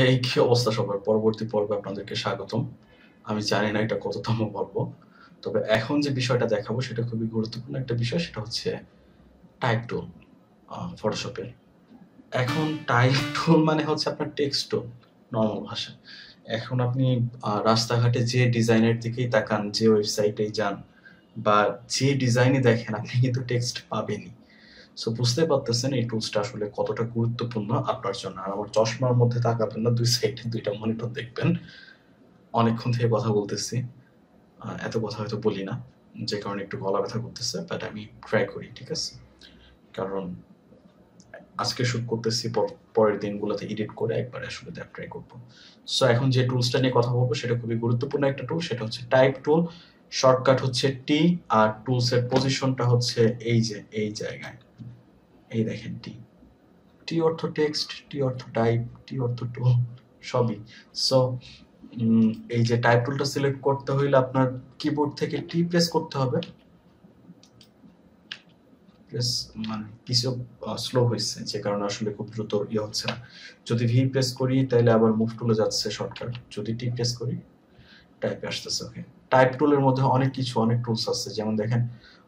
এই কি অবস্থা সবার? পরবর্তী পর্বে আপনাদেরকে স্বাগতম। আমি জানি না এটা কততম পর্ব। তবে এখন যে বিষয়টা দেখাবো সেটা খুবই গুরুত্বপূর্ণ একটা বিষয়, সেটা হচ্ছে টাইপ টুল ফটোশপের। এখন টাইপ টুল মানে হচ্ছে আপনার টেক্সট টুল, নরমাল ভাষায়। এখন আপনি রাস্তাঘাটে যে ডিজাইনের দিকেই তাকান, যে ওয়েবসাইটেই যান বা যে ডিজাইনই দেখেন, আপনি কিন্তু টেক্সট পাবেনই। সো বুঝতে পারতেছেন এই টুলসটা আসলে কতটা গুরুত্বপূর্ণ আপনার জন্য। আর আমার চশমার মধ্যে তাকাবেন না, ২ সাইডে ২ টা মনিটর দেখবেন। অনেকক্ষণ থেকে কথা বলতেছি। এত কথা হয়তো বলি না। যে কারণে একটু গলা ব্যথা করতেছে। বাট আমি ট্রাই করি, ঠিক আছে? কারণ আজকে শুট করতেছি, পরের দিনগুলোতে এডিট করে একবারে আসলে দেওয়ার ট্রাই করব। সো এখন যে টুলসটা নিয়ে কথা বলবো সেটা খুবই গুরুত্বপূর্ণ একটা টুল, সেটা হচ্ছে টাইপ টুল। শর্টকাট হচ্ছে টি, আর টুলসের পজিশনটা হচ্ছে এই যে এই জায়গায়। এই দেখেন টি। টি অর্থ টেক্সট, টি অর্থ টাইপ, টি অর্থ টুল, সবই। সো এই যে টাইপ টুলটা সিলেক্ট করতে হইলে আপনার কিবোর্ড থেকে টি প্রেস করতে হবে। প্রেস মানে কিছু স্লো হয়েছে, যে কারণে আসলে খুব দ্রুত হচ্ছে না। যদি ভি প্রেস করি তাহলে আবার মুভ টুলে যাচ্ছে শর্টকাট, যদি টি প্রেস করি টাইপে আসতেছে। ওকে, টাইপ টুলের মধ্যে অনেক কিছু, অনেক টুলস আছে, যেমন দেখেন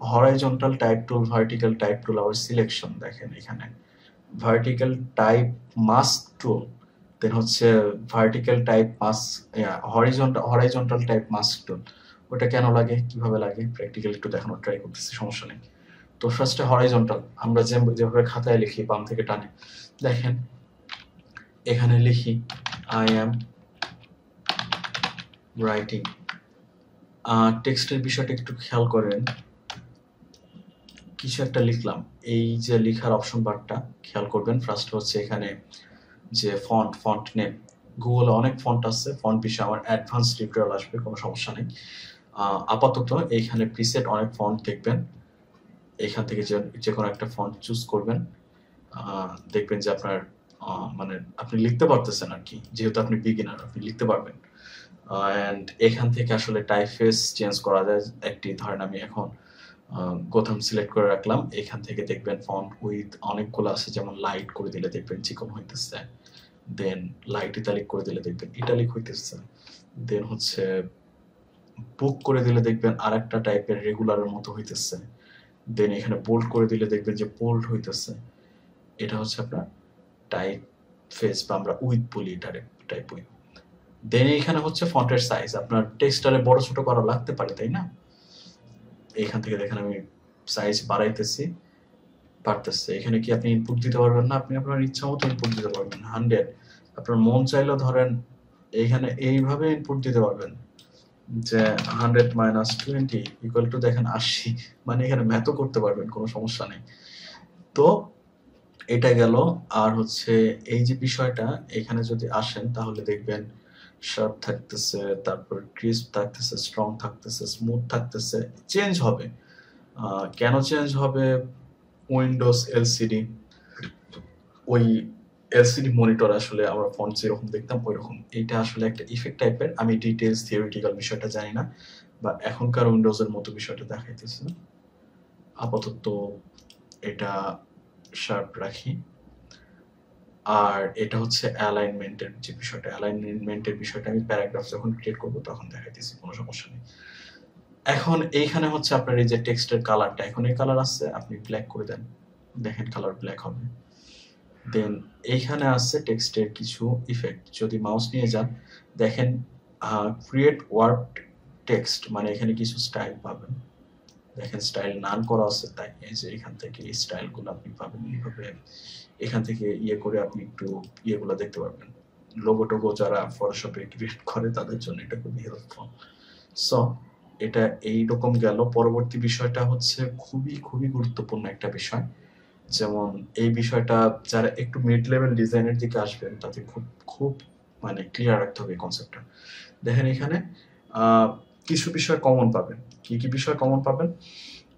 horizontal type tool, vertical type tool, আবার সিলেকশন দেখেন এখানে vertical type mask tool, then হচ্ছে vertical type mask, horizontal type mask tool. ওটা কেন লাগে, কিভাবে লাগে, প্র্যাকটিক্যাল একটু দেখানোর ট্রাই করতেছি, সমস্যা নেই। তো ফার্স্টে হরাইজন্টাল, আমরা যেভাবে খাতায় লিখি বাম থেকে টানে, দেখেন এখানে লিখি আই অ্যাম রাইটিং। টেক্সটের বিষয়টা একটু খেয়াল করেন, কিছু একটা লিখলাম, এই যে লেখার অপশন বারটা খেয়াল করবেন। ফার্স্ট হচ্ছে এখানে যে ফন্ট নেম, গুগলে অনেক ফন্ট আছে, ফন্ট বিষয়ে আমার অ্যাডভান্স টিউটোরিয়াল আসবে, কোনো সমস্যা নেই। আপাতত এইখানে প্রিসেট অনেক ফন্ট দেখবেন, এইখান থেকে যে কোনো একটা ফন্ট চুজ করবেন। দেখবেন যে আপনার মানে আপনি লিখতে পারতেছেন আর কি, যেহেতু আপনি বিগিনার আপনি লিখতে পারবেন। অ্যান্ড এখান থেকে আসলে টাইপফেস চেঞ্জ করা যায় একটি, ধরেন আমি এখন গোথাম সিলেক্ট করে রাখলাম, এখান থেকে দেখবেন ফন্ট উইথ অনেকগুলো আছে, যেমন লাইট করে দিলে দেখবেন চিকন হইতেছে, দেন লাইট ইটালিক করে দিলে দেখবেন ইটালিক হইতেছে, দেন হচ্ছে বুক করে দিলে দেখবেন আর একটা টাইপের রেগুলারের মতো হইতেছে, দেন এখানে বোল্ড করে দিলে দেখবেন যে বোল্ড হইতেছে। এটা হচ্ছে আপনার টাইপ ফেস, বা আমরা উইথ বলি এটারে, টাইপ উইথ। দেন এখানে হচ্ছে ফন্টের সাইজ, আপনার টেক্সটারে বড় ছোট করা লাগতে পারে, তাই না? এখান থেকে দেখেন আমি সাইজ বাড়াইতেছি, পারতেছে। এখানে কি আপনি ইনপুট দিতে পারবেন না? আপনি আপনার ইচ্ছা মতো ইনপুট দিতে পারবেন 100। আপনার মন চাইলেও ধরেন এইখানে এইভাবে ইনপুট দিতে পারবেন যে 100 মাইনাস 20 ইকুয়াল টু দেখেন 80, মানে এখানে ম্যাথও করতে পারবেন, কোনো সমস্যা নেই। তো এটা গেল। আর হচ্ছে এই যে বিষয়টা, এখানে যদি আসেন তাহলে দেখবেন শার্প থাকতেছে, তারপর ক্রিস্প থাকতেছে, স্ট্রং থাকতেছে, স্মুথ থাকতেছে, চেঞ্জ হবে। কেন চেঞ্জ হবে? উইন্ডোজ এলসিডি, ওই এলসিডি মনিটর আসলে আমরা ফন্ট যেরকম দেখতাম ওইরকম। এইটা আসলে একটা ইফেক্ট টাইপের, আমি ডিটেলস থিওরিটিক্যাল বিষয়টা জানি না, বা এখনকার উইন্ডোজের মতো বিষয়টা দেখাইতেছে। আপাতত এটা শার্প রাখি। আর এটা হচ্ছে অ্যালাইনমেন্টের যে বিষয়টা, অ্যালাইনমেন্টের বিষয়টা আমি প্যারাগ্রাফ যখন ক্রিয়েট করব তখন দেখাইতেছি, কোনো সমস্যা নেই। এখন এইখানে হচ্ছে আপনার এই যে টেক্সটের কালারটা, এখন এই কালার আছে, আপনি ব্ল্যাক করে দেন, দেখেন কালার ব্ল্যাক হবে। দেন এইখানে আছে টেক্সটের কিছু ইফেক্ট, যদি মাউস নিয়ে যান দেখেন ক্রিয়েট ওয়ার্ড টেক্সট, মানে এখানে কিছু স্টাইল পাবেন, দেখেন স্টাইল নান করা আছে, তাই এই যে এখান থেকে এই স্টাইলগুলো আপনি পাবেন এইভাবে। এখান থেকে ইয়ে করে আপনি একটু ইয়েগুলো দেখতে পারবেন। লোগো টোগো যারা ফটোশপে ক্রিয়েট করে তাদের জন্য এটা খুবই হেল্পফুল। সো এটা এইরকম গেল। পরবর্তী বিষয়টা হচ্ছে খুবই খুবই গুরুত্বপূর্ণ একটা বিষয়, যেমন এই বিষয়টা যারা একটু মিড লেভেল ডিজাইনের দিকে আসবেন তাদের খুব খুব মানে ক্লিয়ার রাখতে হবে এই কনসেপ্টটা। দেখেন এখানে কিছু বিষয় কমন পাবেন। কি কি বিষয় কমন পাবেন?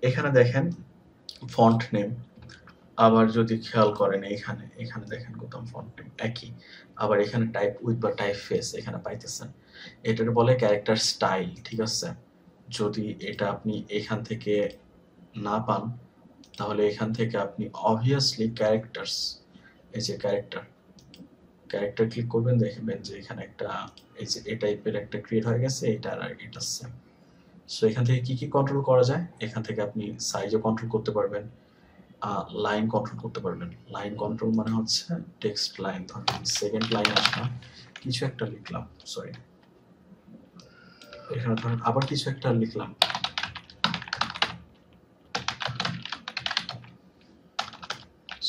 এখানে দেখেন ফন্ট নেম, আবার যদি খেয়াল করেন এখানে এখানে দেখেন গোদাম ফন্ট নেম একই, আবার এখানে টাইপ উইথ বা টাইপ ফেস এখানে পাইতেছেন, এটার বলে ক্যারেক্টার স্টাইল, ঠিক আছে? যদি এটা আপনি এখান থেকে না পান তাহলে এখান থেকে আপনি অবভিয়াসলি ক্যারেক্টার্স, এই যে ক্যারেক্টার, ক্যারেক্টার ক্লিক করবেন, দেখবেন যে এখানে একটা এই যে এই টাইপের একটা ক্রিয়েট হয়ে গেছে, এটা আর এটা সেম। সো এখান থেকে কি কি কন্ট্রোল করা যায়, এখান থেকে আপনি সাইজও কন্ট্রোল করতে পারবেন, লাইন কন্ট্রোল করতে পারবেন। লাইন কন্ট্রোল মানে হচ্ছে টেক্সট লাইন, ধরেন সেকেন্ড লাইন আসলাম, কিছু একটা লিখলাম, সরি এখানে ধরেন আবার কিছু একটা লিখলাম,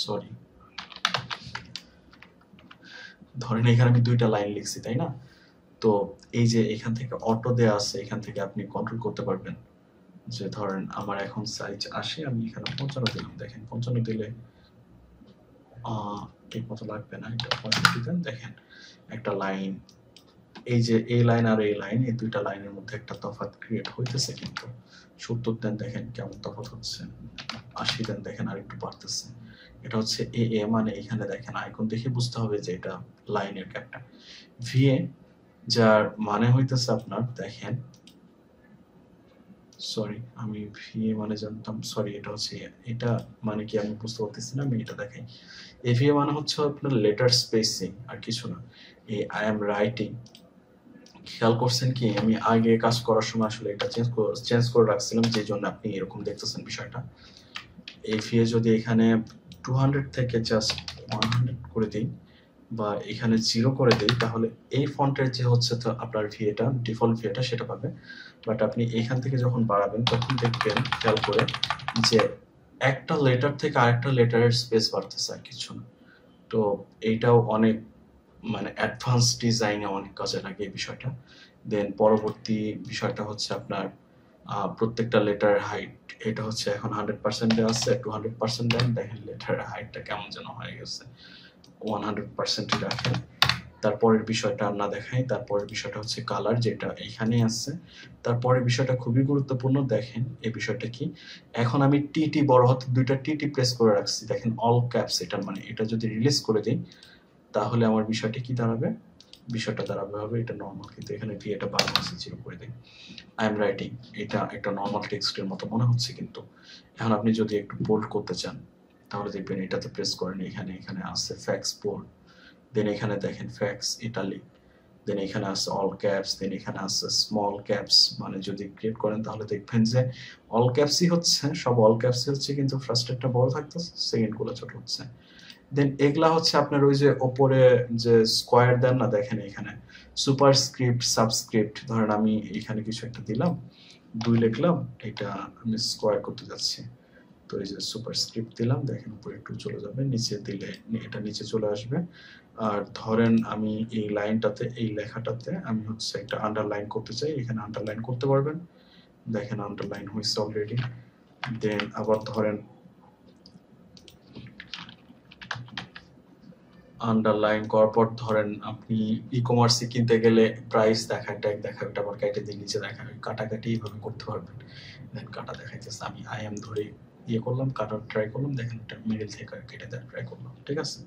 সরি ধরেন এখানে আমি দুইটা লাইন লিখছি, তাই না? তো এই যে এখান থেকে অটো দেয়া আছে, এখান থেকে আপনি কন্ট্রোল করতে পারবেন যে ধরেন আমার এখন সাইজ আসে, আমি এখানে 55 দিলাম, দেখেন 55 দিলে ঠিক মতো লাগবে না, এটা 65 দেন, দেখেন একটা লাইন, এই যে এই লাইন আর এই লাইন, এই দুইটা লাইনের মধ্যে একটা তফাৎ ক্রিয়েট হইতেছে, কিন্তু 70 দেন, দেখেন কেমন তফাৎ হচ্ছে, 80 দেন, দেখেন আর একটু বাড়তেছে। এটা হচ্ছে এ মানে এখানে দেখেন আইকন দেখে বুঝতে হবে যে এটা লাইনের ক্যাপটা। ভিএ যার মানে হইতেছে আপনার, দেখেন সরি আমি ভিএ মানে জানতাম, সরি এটা হচ্ছে এটা মানে কি আমি বুঝতে পারতেছি না, আমি এটা দেখাই। এভিএ মানে হচ্ছে আপনার লেটার স্পেসিং, আর কিছু না। এই আই এম রাইটিং, খেয়াল করছেন কি আমি আগে কাজ করার সময় আসলে এটা চেঞ্জ করে রাখছিলাম, যে জন্য আপনি এরকম দেখতেছেন বিষয়টা। এভিএ যদি এখানে 200 থেকে জাস্ট 100 করে দিই, বা এখানে 0 করে দিই, তাহলে এই ফন্টের যে হচ্ছে তো আপনার ভিএটা, ডিফল্ট ভিএটা সেটা পাবে। বাট আপনি এখান থেকে যখন বাড়াবেন তখন দেখবেন খেয়াল করে যে একটা লেটার থেকে আরেকটা লেটারের স্পেস বাড়তেছে, আর কিছু না। তো এইটাও অনেক মানে অ্যাডভান্স ডিজাইনে অনেক কাজে লাগে এই বিষয়টা। দেন পরবর্তী বিষয়টা হচ্ছে আপনার প্রত্যেকটা লেটার হাইট, এটা হচ্ছে এখন 100% দেওয়া আছে, 200% দেন, দেখেন লেটারের হাইটটা কেমন যেন হয়ে গেছে, 100% রাখেন। তারপরের বিষয়টা আমরা দেখাই, তারপরের বিষয়টা হচ্ছে কালার, যেটা এইখানে আছে। তারপরের বিষয়টা খুবই গুরুত্বপূর্ণ, দেখেন এই বিষয়টা কি, এখন আমি টিটি বড় হাতের দুইটা টিটি প্রেস করে রাখছি, দেখেন অল ক্যাপস, এটা মানে এটা যদি রিলিজ করে দিই তাহলে আমার বিষয়টা কি দাঁড়াবে, বিষয়টা দাঁড়াবে হবে এটা নর্মাল, কিন্তু এখানে ভি এটা 12 আছে, 0 করে দিই। আই এম রাইটিং, এটা একটা নর্মাল টেক্সটের মতো মনে হচ্ছে, কিন্তু এখন আপনি যদি একটু বোল্ড করতে চান তাহলে দেখবেন এটাতে প্রেস করেন, এখানে আছে ফ্যাক্স বোল্ড, দেন এখানে দেখেন ফ্যাক্স ইটালি, দেন এখানে আছে অল ক্যাপস, দেন এখানে আছে স্মল ক্যাপস, মানে যদি ক্রিয়েট করেন তাহলে দেখবেন যে অল ক্যাপসই হচ্ছে, সব অল ক্যাপসই হচ্ছে, কিন্তু ফার্স্টেরটা বড় থাকতেছে, সেকেন্ড গুলো ছোট হচ্ছে। দেন এগুলা হচ্ছে আপনার ওই যে ওপরে যে স্কোয়ার দেন না, দেখেন এখানে সুপারস্ক্রিপ্ট সাবস্ক্রিপ্ট, ধরেন আমি এখানে কিছু একটা দিলাম, 2 লিখলাম, এটা আমি স্কোয়ার করতে যাচ্ছি, তো এই যে সুপারস্ক্রিপ্ট দিলাম, দেখেন উপরে একটু চলে যাবে, নিচে দিলে এটা নিচে চলে আসবে। আর ধরেন আমি এই লাইনটাতে, এই লেখাটাতে আমি হচ্ছে একটা আন্ডারলাইন করতে চাই, এখানে আন্ডারলাইন করতে পারবেন, দেখেন আন্ডারলাইন হয়েছে অলরেডি। দেন আবার ধরেন আন্ডারলাইন করার পর ধরেন আপনি ই কমার্সে কিনতে গেলে প্রাইস দেখায়, ট্যাগ দেখায়, ওটা আবার কেটে দিয়ে নিচে দেখায়, কাটাকাটি এইভাবে করতে পারবেন। দেন কাটা দেখাইতেছে, আমি আই এম ধরে ইয়ে করলাম, কাটার ট্রাই করলাম, দেখেন এটা মিডল থেকে কেটে দেওয়ার ট্রাই করলাম, ঠিক আছে।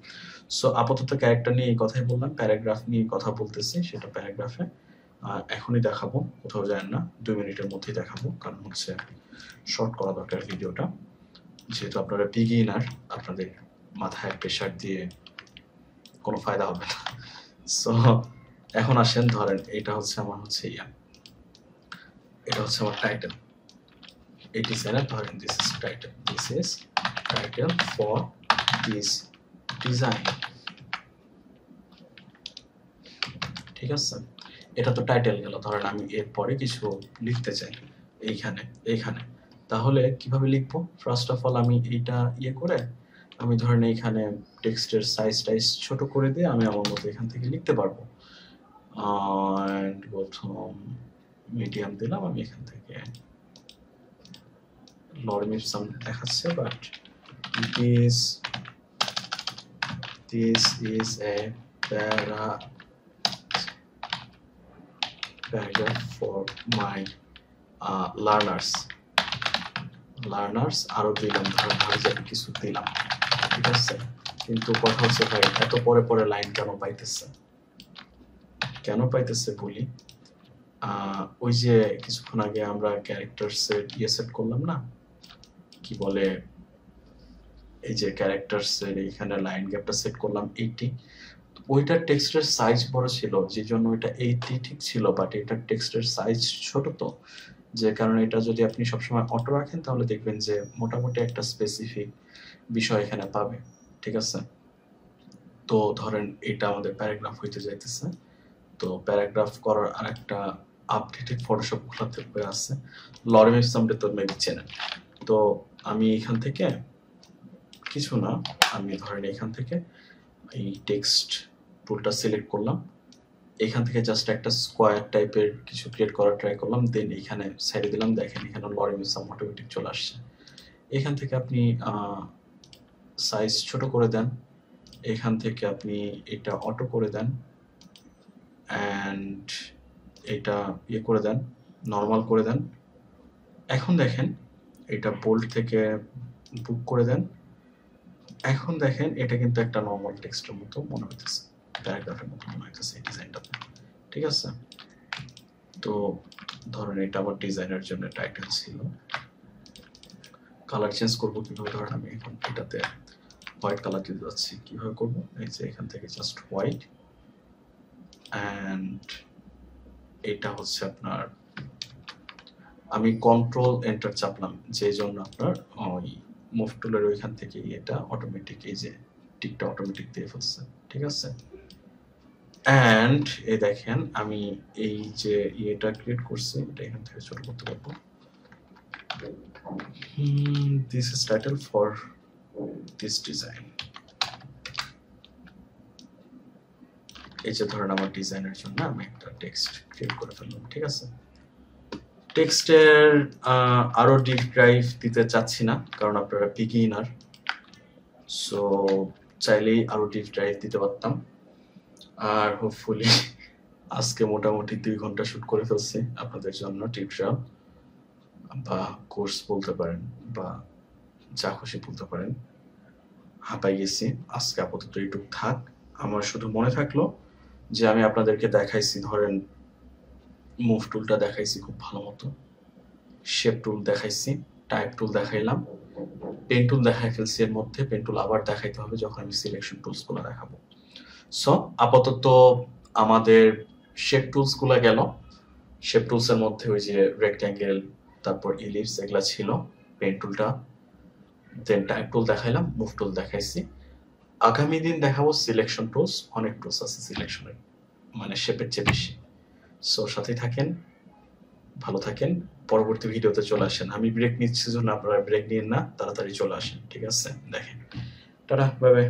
সো আপাতত ক্যারেক্টার নিয়ে এই কথাই বললাম, প্যারাগ্রাফ নিয়ে কথা বলতেছি, সেটা প্যারাগ্রাফে এখনই দেখাবো, কোথাও যায় না, 2 মিনিটের মধ্যেই দেখাবো, কারণ হচ্ছে শর্ট করা দরকার ভিডিওটা, যেহেতু আপনারা বিগিনার, আপনাদের মাথায় প্রেশার দিয়ে কোনো ফায়দা হবে না। সো এখন আসেন, ধরেন এটা হচ্ছে আমার হচ্ছে এটা হচ্ছে আমার টাইটেল, এটি স্যার ধরেন this is title for this design, ঠিক আছে। এটা তো টাইটেল গেল, ধরেন আমি এরপরে কিছু লিখতে চাই এইখানে, তাহলে কিভাবে লিখবো? ফার্স্ট অফ অল আমি এইটা করে আমি ধরেন এইখানে টেক্সটের সাইজ ছোট করে দিয়ে আমি আমার মতো এখান থেকে লিখতে পারবো। প্রথম মিডিয়াম দিলাম, আমি এখান থেকে লরিমির সাউন্ড দেখাচ্ছে, but this is a paragraph for my learners আরো দিলাম, ধরেন হাজার কিছু দিলাম, ঠিক আছে। কিন্তু কথা হচ্ছে ভাই এত পরে লাইন কেন পাইতেছে বলি, ওই যে কিছুক্ষণ আগে আমরা ক্যারেক্টারসের সেট করলাম না, কি বলে, এই যে ক্যারেক্টারসের এখানে লাইন গ্যাপটা সেট করলাম 80, ওইটার টেক্সটের সাইজ বড় ছিল, যে জন্য ওইটা 80 ঠিক ছিল, বাট এটার টেক্সটের সাইজ ছোট, তো যে কারণে এটা যদি আপনি সবসময় অটো রাখেন তাহলে দেখবেন যে মোটামুটি একটা স্পেসিফিক বিষয় এখানে পাবে। ঠিক আছে, তো ধরেন এটা আমাদের প্যারাগ্রাফ হইতে যাইতেছে। তো প্যারাগ্রাফ করার আরেকটা আপডেটেড ফটোশপ খোলাতে হয়ে আছে, লরেম ইপসামটা তো মেবি চেনেন। তো আমি এখান থেকে কিছু না, আমি ধরেন এখান থেকে এই টেক্সট টুলটা সিলেক্ট করলাম, এখান থেকে জাস্ট একটা স্কোয়ার টাইপের কিছু ক্রিয়েট করার ট্রাই করলাম, দেন এখানে সাইডে দিলাম, দেখেন এখানে লরেম ইপসাম অটোমেটিক চলে আসছে। এখান থেকে আপনি সাইজ ছোট করে দেন, এখান থেকে আপনি এটা অটো করে দেন, অ্যান্ড এটা ইয়ে করে দেন, নর্মাল করে দেন। এখন দেখেন এটা বোল্ড থেকে বুক করে দেন। এখন দেখেন এটা কিন্তু একটা নর্মাল টেক্সটের মতো মনে হইতেছে, প্যারাগ্রাফের মতো মনে হইতেছে এই ডিজাইনটাতে। ঠিক আছে, তো ধরেন এটা আমার ডিজাইনের জন্য টাইটেল ছিল। কালার চেঞ্জ করবো কিভাবে, ধরেন আমি এখন এটাতে হোয়াইট কালার দিতে যাচ্ছি, কিভাবে করবো, এই যে এখান থেকে জাস্ট হোয়াইট, অ্যান্ড এটা হচ্ছে আপনার, আমি কন্ট্রোল এন্টার চাপলাম, যে জন্য আপনার ওই মুভ টুলের ওইখান থেকে এটা অটোমেটিক এই যে টিকটা অটোমেটিক দিয়ে ফেলছে। ঠিক আছে, অ্যান্ড এই দেখেন আমি এই যে ইয়েটা ক্রিয়েট করছি, এটা এখান থেকে ছোট করতে পারবো। This is title for this design. এই যে ধরেন আমার ডিজাইনের জন্য আমি একটা টেক্সট ক্রিয়েট করে ফেললাম। ঠিক আছে, টেক্সটের আরো ডিপ ড্রাইভ দিতে চাচ্ছি না, কারণ আপনারা বিগিনার, সো চাইলেই আরো ডিপ ড্রাইভ দিতে পারতাম। আর হোপফুলি আজকে মোটামুটি 2 ঘন্টা শুট করে ফেলছি আপনাদের জন্য, টিউটোরিয়াল বা কোর্স বলতে পারেন বা যা খুশি বলতে পারেন। হাঁপাই গেছি, আজকে আপাতত এইটুকু থাক। আমার শুধু মনে থাকলো যে আমি আপনাদেরকে দেখাইছি, ধরেন মুভ টুলটা দেখাইছি খুব ভালো মতো, শেপ টুল দেখাইছি, টাইপ টুল দেখাইলাম, পেন টুল দেখাই ফেলছি, এর মধ্যে পেন টুল আবার দেখাইতে হবে যখন আমি সিলেকশন টুলস গুলো দেখাবো। সো আপাতত আমাদের শেপ টুলস গুলো গেল, শেপ টুলস এর মধ্যে ওই যে রেক্ট্যাঙ্গেল, তারপর ইলিপস এগুলা ছিল, পেন টুলটা, দেন টাইপ টুল দেখাইলাম, মুভ টুল দেখাইছি। আগামী দিন দেখাবো সিলেকশন টুলস, অনেক টুলস আছে সিলেকশনের, মানে শেপের চেয়ে বেশি। সো সাথেই থাকেন, ভালো থাকেন, পরবর্তী ভিডিওতে চলে আসেন। আমি ব্রেক নিচ্ছি জন্য আপনারা ব্রেক নিন না, তাড়াতাড়ি চলে আসেন। ঠিক আছে, দেখেন, টাটা, বাই বাই।